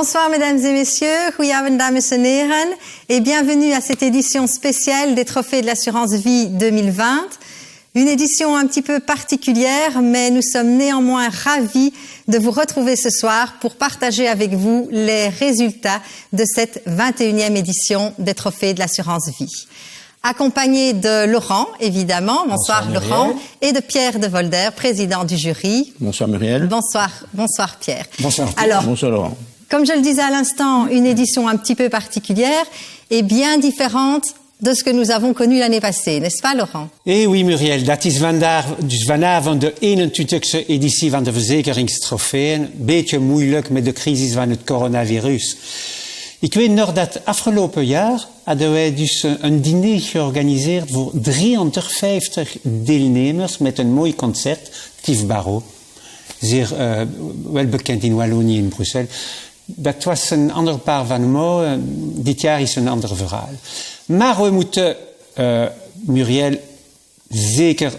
Bonsoir mesdames et messieurs, goedenavond dames en heren et bienvenue à cette édition spéciale des Trophées de l'assurance vie 2020. Une édition un petit peu particulière, mais nous sommes néanmoins ravis de vous retrouver ce soir pour partager avec vous les résultats de cette 21e édition des Trophées de l'assurance vie. Accompagné de Laurent, évidemment. Bonsoir Laurent. Et de Pierre de Volder, président du jury. Bonsoir Muriel. Bonsoir Pierre. Bonsoir. Alors, bonsoir Laurent. Comme je le disais à l'instant, une édition un petit peu particulière et bien différente de ce que nous avons connu l'année passée, n'est-ce pas Laurent? Eh oui Muriel, dat is dus vanavond de 21e editie van de verzekeringstrofeeën. Beetje moeilijk met de crisis van het coronavirus. Ik weet nog dat afgelopen jaar hadden wij dus een diner georganiseerd voor 350 deelnemers met een mooi concert, Tief Barreau. Zeer wel bekend in Wallonië en Brussel. Dat was een ander paar van mots. Dit jaar is een ander verhaal. Maar we moeten, Muriel, zeker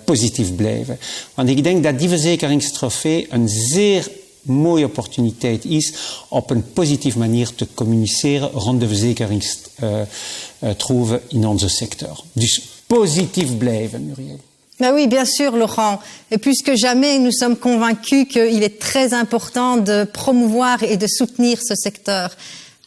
positief blijven. Want ik denk dat die verzekeringstrofee een zeer mooie opportuniteit is op een positieve manier te communiceren rond de verzekeringstroeven in onze sector. Dus positief blijven, Muriel. Ben oui, bien sûr, Laurent. Et plus que jamais, nous sommes convaincus qu'il est très important de promouvoir et de soutenir ce secteur.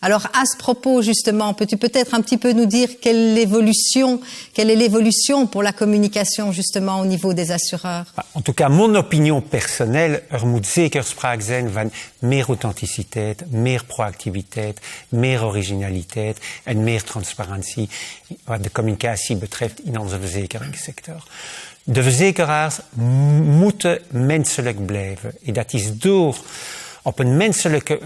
Alors, à ce propos, justement, peux-tu peut-être un petit peu nous dire quelle est l'évolution pour la communication, justement, au niveau des assureurs? En tout cas, mon opinion personnelle, moet zeker sprake zijn van meer authenticiteit, meer proactiviteit, meer originaliteit en meer transparantie wat de communicatie betreft in onze verzekeringssector. De verzekeraars moeten menselijk blijven. En dat is door op een menselijke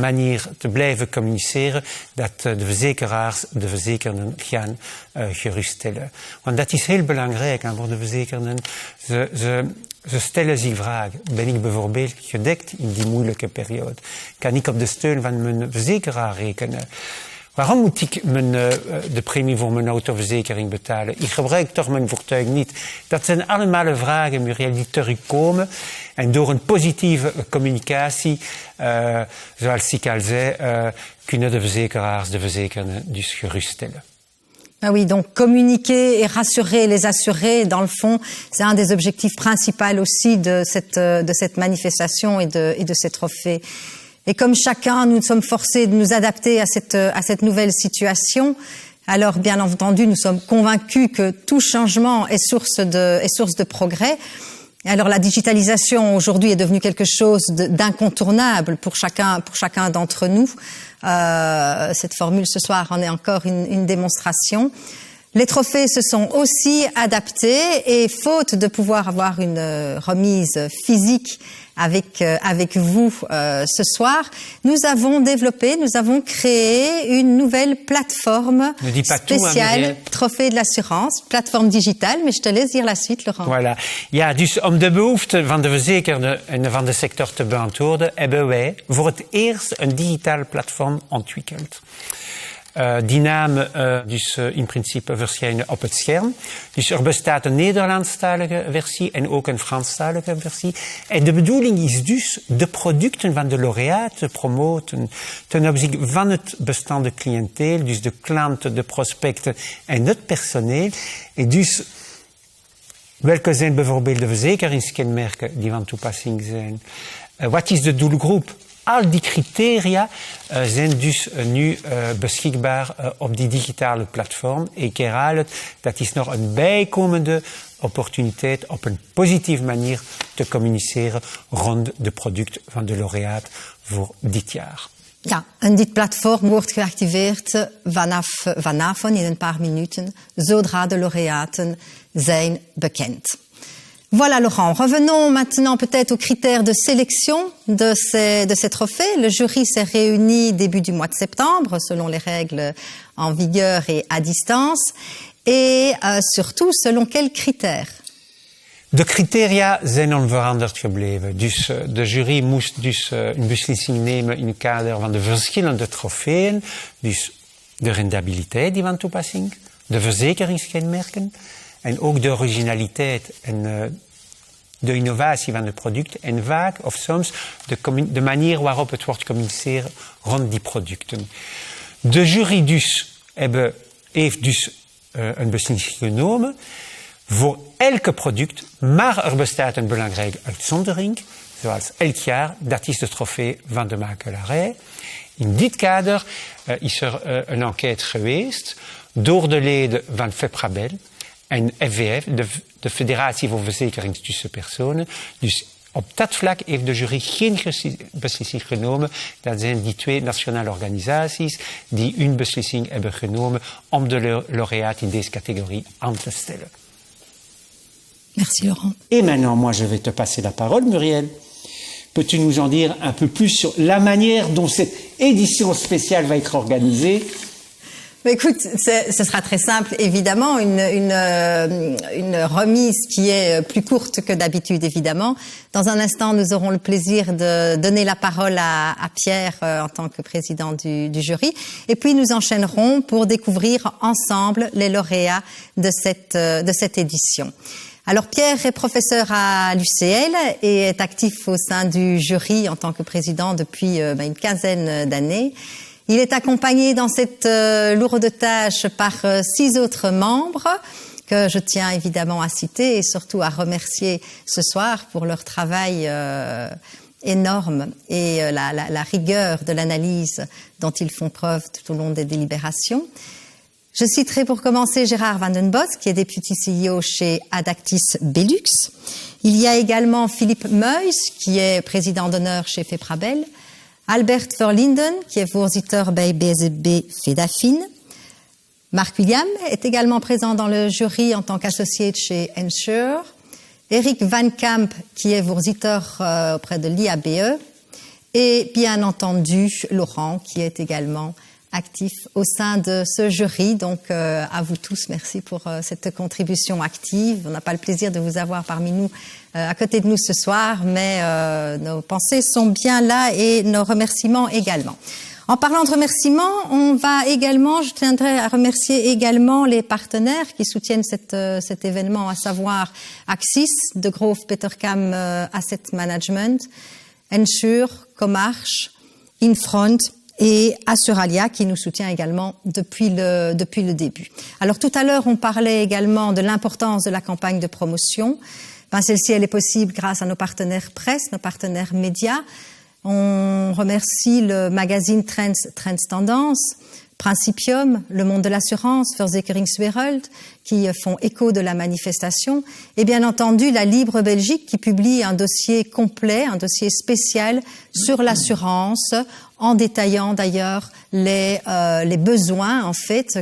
manier te blijven communiceren dat de verzekeraars de verzekerden gaan geruststellen. Want dat is heel belangrijk voor de verzekerden. Ze stellen zich vragen. Ben ik bijvoorbeeld gedekt in die moeilijke periode? Kan ik op de steun van mijn verzekeraar rekenen? Waarom moet ik de premie voor mijn autoverzekering betalen? Ik gebruik toch mijn voertuig niet. Dat zijn allemaal vragen, Muriel, die terugkomen. En door een positieve communicatie, zoals ik al zei, kunnen de verzekeraars de verzekerden dus geruststellen. Ah oui, donc communiquer et rassurer les assurés, dans le fond, c'est un des objectifs principaux aussi de cette manifestation et de ces trophées. Et comme chacun, nous sommes forcés de nous adapter à cette nouvelle situation. Alors, bien entendu, nous sommes convaincus que tout changement est source de progrès. Alors, la digitalisation aujourd'hui est devenue quelque chose d'incontournable pour chacun d'entre nous. Cette formule ce soir en est encore une démonstration. Les trophées se sont aussi adaptés et faute de pouvoir avoir une remise physique avec vous ce soir, nous avons créé une nouvelle plateforme spéciale Trophée de l'assurance, plateforme digitale, mais je te laisse dire la suite, Laurent. Voilà. Ja, dus om de behoeften van de verzekerden en van de sector te beantwoorden, hebben wij voor het eerst een digitale platform ontwikkeld. Die naam dus in principe verschijnen op het scherm. Dus er bestaat een Nederlandstalige versie en ook een Franstalige versie. En de bedoeling is dus de producten van de laureaat te promoten ten opzichte van het bestaande cliënteel, dus de klanten, de prospecten en het personeel. En dus welke zijn bijvoorbeeld de verzekeringskenmerken die van toepassing zijn? Wat is de doelgroep? Al die criteria zijn dus nu beschikbaar op die digitale platform. Ik herhaal het, dat is nog een bijkomende opportuniteit op een positieve manier te communiceren rond de product van de laureaat voor dit jaar. Ja, en dit platform wordt geactiveerd vanavond in een paar minuten, zodra de laureaten zijn bekend. Voilà Laurent, revenons maintenant peut-être aux critères de sélection de ces trophées. Le jury s'est réuni début du mois de septembre selon les règles en vigueur et à distance. Et surtout, selon quels critères? De criteria zijn onveranderd gebleven. Dus de jury moest dus een beslissing nemen in het kader van de verschillende trofeeën. Dus de rendabiliteit die van toepassing, de verzekeringskenmerken en ook de originaliteit en de innovatie van het product en vaak of soms de manier waarop het wordt gecommuniceerd rond die producten. De jury dus heeft dus een beslissing genomen voor elke product, maar er bestaat een belangrijke uitzondering, zoals elk jaar, dat is de trofee van de makelarij. In dit kader is er een enquête geweest door de leden van FEPRABEL en FVF, de Federatie voor Verzekering tussen Personen. Dus op dat vlak heeft de jury geen beslissing genomen. Dat zijn die 2 nationale organisaties die hun beslissing hebben genomen om de lauréat in deze catégorie aan te stellen. Merci Laurent. Et maintenant, moi, je vais te passer la parole, Muriel. Peux-tu nous en dire un peu plus sur la manière dont cette édition spéciale va être organisée? Écoute, ce sera très simple, évidemment, une remise qui est plus courte que d'habitude, évidemment. Dans un instant, nous aurons le plaisir de donner la parole à Pierre en tant que président du jury. Et puis, nous enchaînerons pour découvrir ensemble les lauréats de cette édition. Alors Pierre est professeur à l'UCL et est actif au sein du jury en tant que président depuis une quinzaine d'années. Il est accompagné dans cette lourde tâche par 6 autres membres que je tiens évidemment à citer et surtout à remercier ce soir pour leur travail énorme et la rigueur de l'analyse dont ils font preuve tout au long des délibérations. Je citerai pour commencer Gérard Van den Bos, qui est député CEO chez Adactis Belux. Il y a également Philippe Meus, qui est président d'honneur chez FEPRABEL. Albert Verlinden, qui est voorzitter bij BZB Fedafin. Marc William est également présent dans le jury en tant qu'associé chez Ensure. Eric Van Camp, qui est voorzitter auprès de l'IABE. Et bien entendu, Laurent, qui est également actif au sein de ce jury. Donc, à vous tous, merci pour cette contribution active. On n'a pas le plaisir de vous avoir parmi nous, à côté de nous ce soir, mais nos pensées sont bien là et nos remerciements également. En parlant de remerciements, je tiendrai à remercier également les partenaires qui soutiennent cet événement, à savoir Axis, De Groof Petercam Asset Management, Ensure, Comarch, Infront, et Assuralia qui nous soutient également depuis le début. Alors tout à l'heure, on parlait également de l'importance de la campagne de promotion. Celle-ci, elle est possible grâce à nos partenaires presse, nos partenaires médias. On remercie le magazine Trends Tendance, Principium, Le Monde de l'Assurance, Verzekeringswereld, qui font écho de la manifestation, et bien entendu la Libre Belgique qui publie un dossier complet, un dossier spécial sur l'assurance, en détaillant d'ailleurs les besoins en fait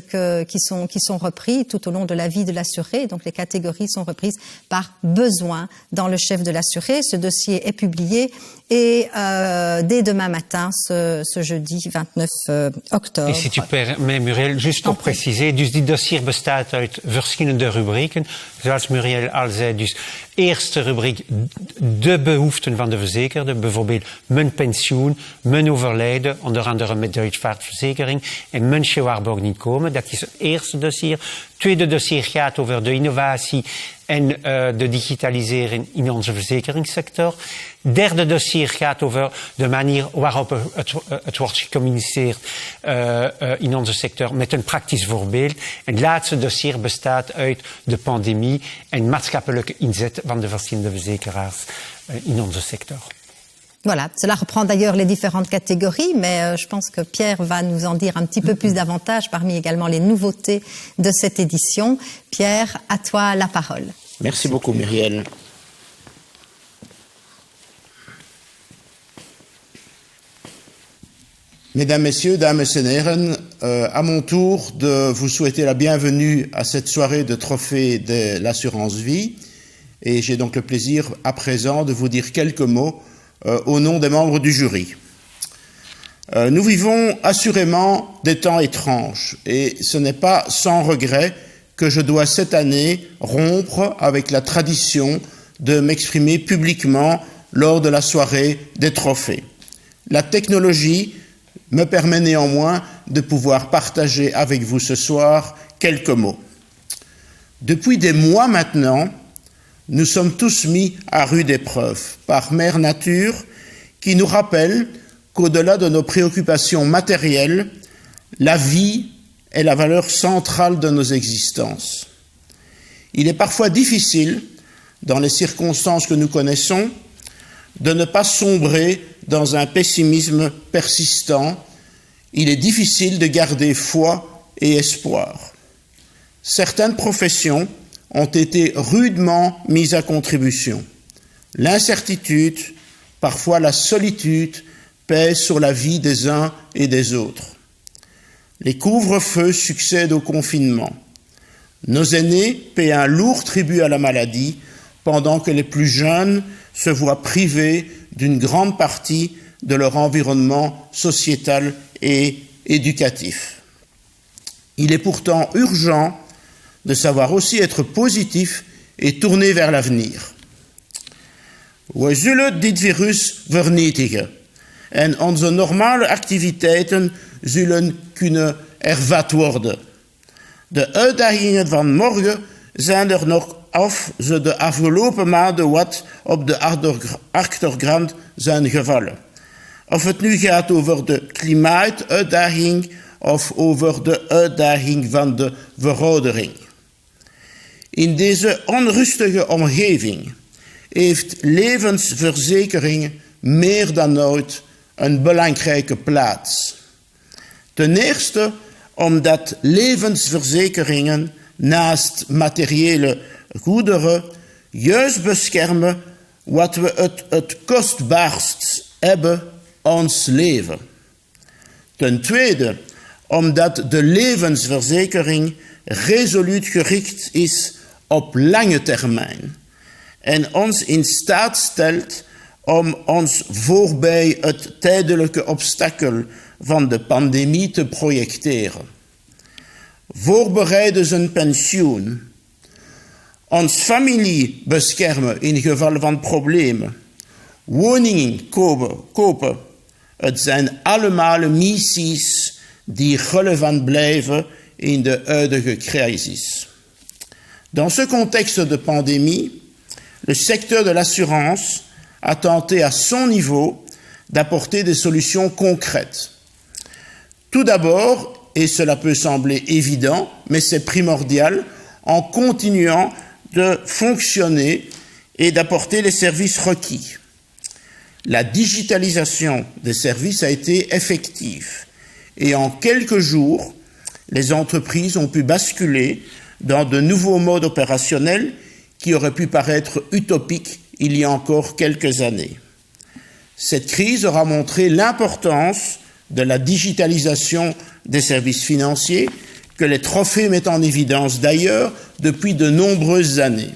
qui sont repris tout au long de la vie de l'assuré. Donc les catégories sont reprises par besoin dans le chef de l'assuré. Ce dossier est publié et dès demain matin, ce jeudi 29 octobre. Et si tu permets, Muriel, juste pour préciser, dus dit dossier bestaat uit verschillende rubrieken. Zoals Muriel al zei, dus eerste rubriek, de behoeften van de verzekerde, bijvoorbeeld mijn pensioen, mijn overlijden, onder andere met Duitsvaartverzekering, en mensen waarborginkomen. Dat is het eerste dossier. Tweede dossier gaat over de innovatie en de digitalisering in onze verzekeringssector. Derde dossier gaat over de manier waarop het wordt gecommuniceerd in onze sector met een praktisch voorbeeld. En het laatste dossier bestaat uit de pandemie en maatschappelijke inzet van de verschillende verzekeraars in onze sector. Voilà, cela reprend d'ailleurs les différentes catégories, mais je pense que Pierre va nous en dire un petit peu plus davantage parmi également les nouveautés de cette édition. Pierre, à toi la parole. Merci beaucoup, Muriel. Mesdames, Messieurs, dames et heren, à mon tour de vous souhaiter la bienvenue à cette soirée de trophée de l'assurance vie. Et j'ai donc le plaisir à présent de vous dire quelques mots au nom des membres du jury. Nous vivons assurément des temps étranges et ce n'est pas sans regret que je dois cette année rompre avec la tradition de m'exprimer publiquement lors de la soirée des trophées. La technologie me permet néanmoins de pouvoir partager avec vous ce soir quelques mots. Depuis des mois maintenant, nous sommes tous mis à rude épreuve par Mère Nature qui nous rappelle qu'au-delà de nos préoccupations matérielles, la vie est la valeur centrale de nos existences. Il est parfois difficile, dans les circonstances que nous connaissons, de ne pas sombrer dans un pessimisme persistant. Il est difficile de garder foi et espoir. Certaines professions ont été rudement mises à contribution. L'incertitude, parfois la solitude, pèsent sur la vie des uns et des autres. Les couvre-feux succèdent au confinement. Nos aînés paient un lourd tribut à la maladie, pendant que les plus jeunes se voient privés d'une grande partie de leur environnement sociétal et éducatif. Il est pourtant urgent de savoir aussi être positif et tourné vers l'avenir. We zullen dit virus vernietigen en onze normale activiteiten zullen kunnen hervat worden. De uitdagingen van morgen zijn er nog of ze de afgelopen maanden wat op de achtergrond zijn gevallen. Of het nu gaat over de klimaatuitdaging of over de uitdaging van de veroudering. In deze onrustige omgeving heeft levensverzekering meer dan ooit een belangrijke plaats. Ten eerste omdat levensverzekeringen naast materiële goederen juist beschermen wat we het kostbaarst hebben, ons leven. Ten tweede omdat de levensverzekering resoluut gericht is op lange termijn en ons in staat stelt om ons voorbij het tijdelijke obstakel van de pandemie te projecteren. Voorbereiden zijn pensioen, ons familie beschermen in geval van problemen, woningen kopen. Het zijn allemaal missies die relevant blijven in de huidige crisis. Dans ce contexte de pandémie, le secteur de l'assurance a tenté à son niveau d'apporter des solutions concrètes. Tout d'abord, et cela peut sembler évident, mais c'est primordial, en continuant de fonctionner et d'apporter les services requis. La digitalisation des services a été effective et en quelques jours, les entreprises ont pu basculer dans de nouveaux modes opérationnels qui auraient pu paraître utopiques il y a encore quelques années. Cette crise aura montré l'importance de la digitalisation des services financiers que les trophées mettent en évidence d'ailleurs depuis de nombreuses années.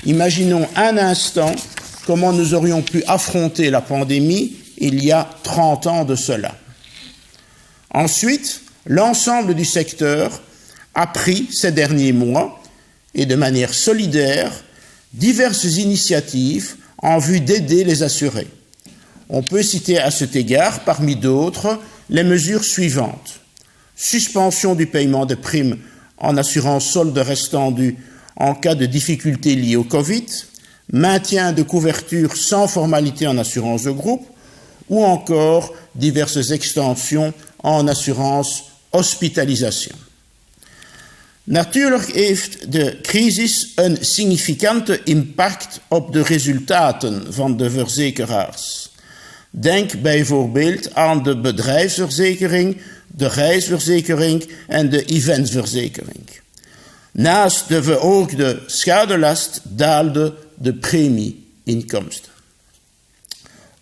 Imaginons un instant comment nous aurions pu affronter la pandémie il y a 30 ans de cela. Ensuite, l'ensemble du secteur a pris ces derniers mois, et de manière solidaire, diverses initiatives en vue d'aider les assurés. On peut citer à cet égard, parmi d'autres, les mesures suivantes. Suspension du paiement des primes en assurance solde restant dû en cas de difficultés liées au Covid, maintien de couverture sans formalité en assurance de groupe, ou encore diverses extensions en assurance hospitalisation. Natuurlijk heeft de crisis een significante impact op de resultaten van de verzekeraars. Denk bijvoorbeeld aan de bedrijfsverzekering, de reisverzekering en de eventverzekering. Naast de verhoogde schadelast daalde de premieinkomsten.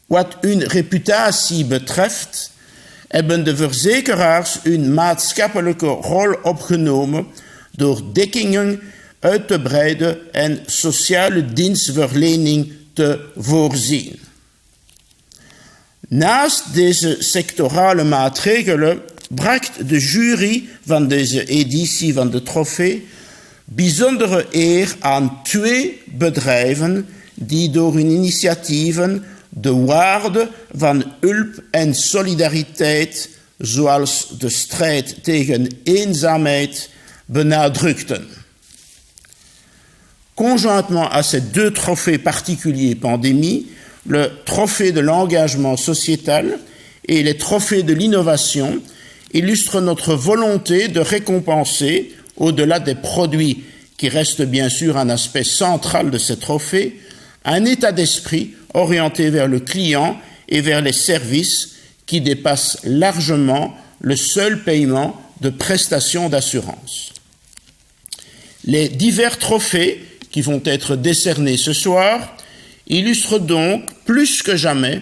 Wat hun reputatie betreft, hebben de verzekeraars hun maatschappelijke rol opgenomen door dekkingen uit te breiden en sociale dienstverlening te voorzien. Naast deze sectorale maatregelen bracht de jury van deze editie van de trofee bijzondere eer aan 2 bedrijven die door hun initiatieven de waarde van hulp en solidariteit, zoals de strijd tegen eenzaamheid, benadrukten. Conjointement à ces deux trophées particuliers pandémie, le trophée de l'engagement sociétal et les trophées de l'innovation illustrent notre volonté de récompenser, au-delà des produits qui restent bien sûr un aspect central de ces trophées, un état d'esprit orienté vers le client et vers les services qui dépassent largement le seul paiement de prestations d'assurance. Les divers trophées qui vont être décernés ce soir illustrent donc plus que jamais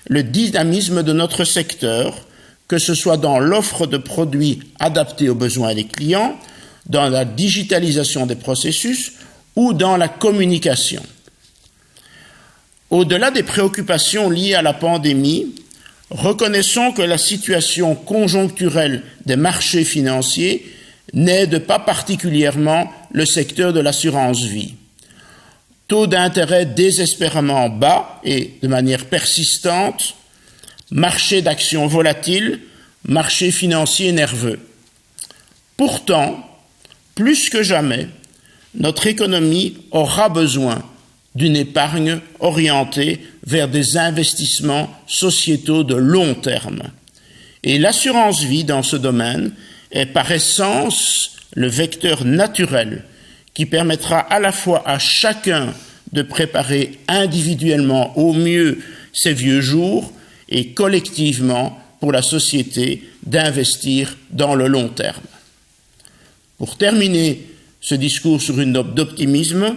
le dynamisme de notre secteur, que ce soit dans l'offre de produits adaptés aux besoins des clients, dans la digitalisation des processus ou dans la communication. Au-delà des préoccupations liées à la pandémie, reconnaissons que la situation conjoncturelle des marchés financiers n'aide pas particulièrement le secteur de l'assurance vie. Taux d'intérêt désespérément bas et de manière persistante, marché d'actions volatiles, marché financier nerveux. Pourtant, plus que jamais, notre économie aura besoin d'une épargne orientée vers des investissements sociétaux de long terme. Et l'assurance vie dans ce domaine est par essence le vecteur naturel qui permettra à la fois à chacun de préparer individuellement au mieux ses vieux jours et collectivement pour la société d'investir dans le long terme. Pour terminer ce discours sur une note d'optimisme,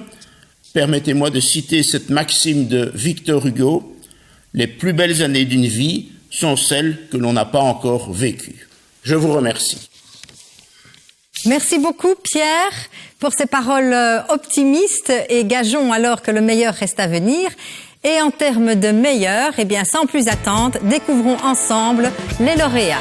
permettez-moi de citer cette maxime de Victor Hugo: « Les plus belles années d'une vie sont celles que l'on n'a pas encore vécues. » Je vous remercie. Merci beaucoup Pierre pour ces paroles optimistes et gageons alors que le meilleur reste à venir. Et en termes de meilleur, eh bien sans plus attendre, découvrons ensemble les lauréats.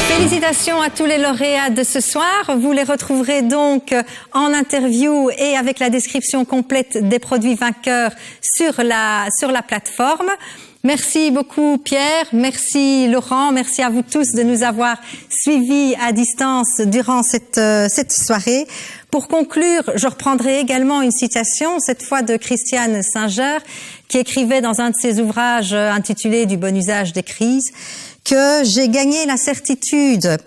Félicitations à tous les lauréats de ce soir. Vous les retrouverez donc en interview et avec la description complète des produits vainqueurs sur la plateforme. Merci beaucoup Pierre, merci Laurent, merci à vous tous de nous avoir suivis à distance durant cette soirée. Pour conclure, je reprendrai également une citation, cette fois de Christiane Singer, qui écrivait dans un de ses ouvrages intitulé « Du bon usage des crises », que j'ai gagné la certitude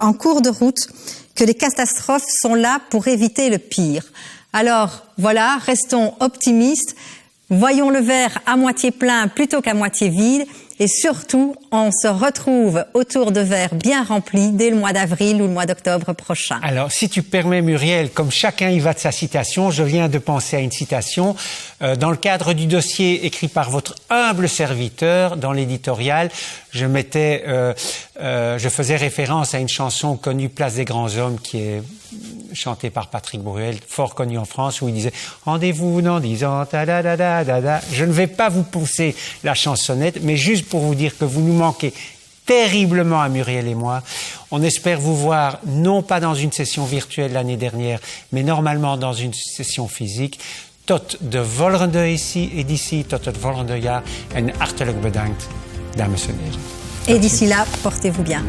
en cours de route que les catastrophes sont là pour éviter le pire. Alors voilà, restons optimistes, voyons le verre à moitié plein plutôt qu'à moitié vide et surtout, on se retrouve autour de verres bien remplis dès le mois d'avril ou le mois d'octobre prochain. Alors, si tu permets, Muriel, comme chacun y va de sa citation, je viens de penser à une citation. Dans le cadre du dossier écrit par votre humble serviteur, dans l'éditorial, je faisais référence à une chanson connue, Place des Grands Hommes, qui est chantée par Patrick Bruel, fort connue en France, où il disait « Rendez-vous en disant ta da da da da da ». Je ne vais pas vous pousser la chansonnette, mais juste pour vous dire que vous nous manquez terriblement à Muriel et moi. On espère vous voir, non pas dans une session virtuelle l'année dernière, mais normalement dans une session physique. Tot de volgende editie, tot het volgende jaar. En hartelijk bedankt, dames en heren. Et d'ici là, portez-vous bien.